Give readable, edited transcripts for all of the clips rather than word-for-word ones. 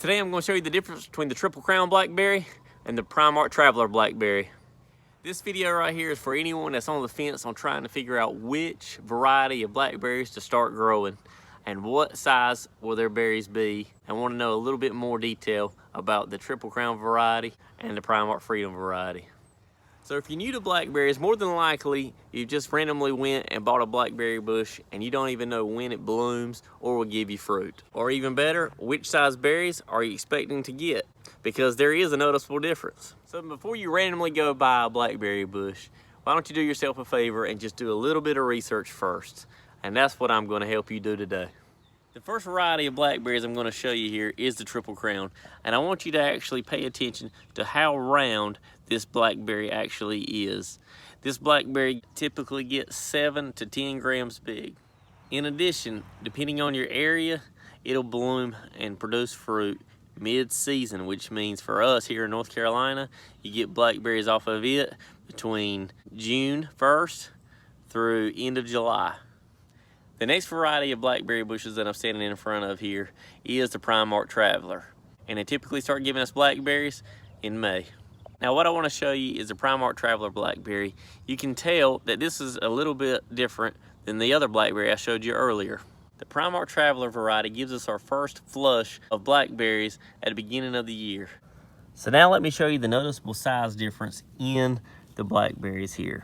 Today I'm going to show you the difference between the Triple Crown Blackberry and the Prime Ark Traveler Blackberry. This video right here is for anyone that's on the fence on trying to figure out which variety of blackberries to start growing and what size will their berries be, and want to know a little bit more detail about the Triple Crown variety and the Prime Ark Freedom variety. So if you're new to blackberries, more than likely you just randomly went and bought a blackberry bush and you don't even know when it blooms or will give you fruit. Or even better, which size berries are you expecting to get? Because there is a noticeable difference. So before you randomly go buy a blackberry bush, why don't you do yourself a favor and just do a little bit of research first? And that's what I'm going to help you do today. The first variety of blackberries I'm going to show you here is the Triple Crown, and I want you to actually pay attention to how round this blackberry actually is. This blackberry typically gets 7 to 10 grams big. In addition, depending on your area, it'll bloom and produce fruit mid-season, which means for us here in North Carolina, you get blackberries off of it between June 1st through end of July. The next variety of blackberry bushes that I'm standing in front of here is the Prime Ark Traveler, and they typically start giving us blackberries in May. Now what I want to show you is the Prime Ark Traveler blackberry. You can tell that this is a little bit different than the other blackberry I showed you earlier. The Prime Ark Traveler variety gives us our first flush of blackberries at the beginning of the year. So now let me show you the noticeable size difference in the blackberries here.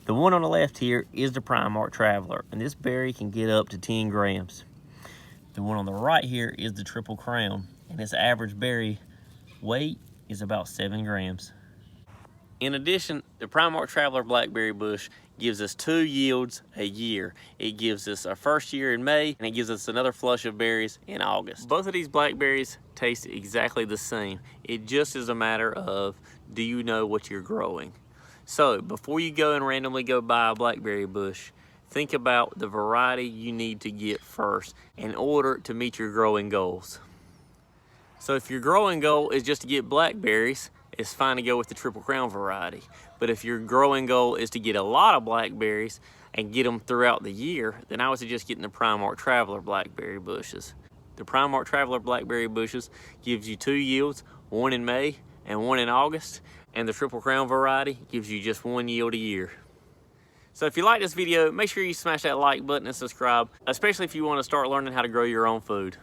The one on the left here is the Prime Ark Traveler, and this berry can get up to 10 grams. The one on the right here is the Triple Crown, and its average berry weight is about 7 grams. In addition, the Prime Ark Traveler blackberry bush gives us 2 yields a year. It gives us our first year in May, and it gives us another flush of berries in August. Both of these blackberries taste exactly the same. It just is a matter of, do you know what you're growing? So before you go and randomly go buy a blackberry bush, think about the variety you need to get first in order to meet your growing goals. So if your growing goal is just to get blackberries, it's fine to go with the Triple Crown variety. But if your growing goal is to get a lot of blackberries and get them throughout the year, then I would suggest getting the Prime Ark Traveler blackberry bushes. The Prime Ark Traveler blackberry bushes gives you 2 yields, one in May and one in August, and the Triple Crown variety gives you just 1 yield a year. So if you like this video, make sure you smash that like button and subscribe, especially if you want to start learning how to grow your own food.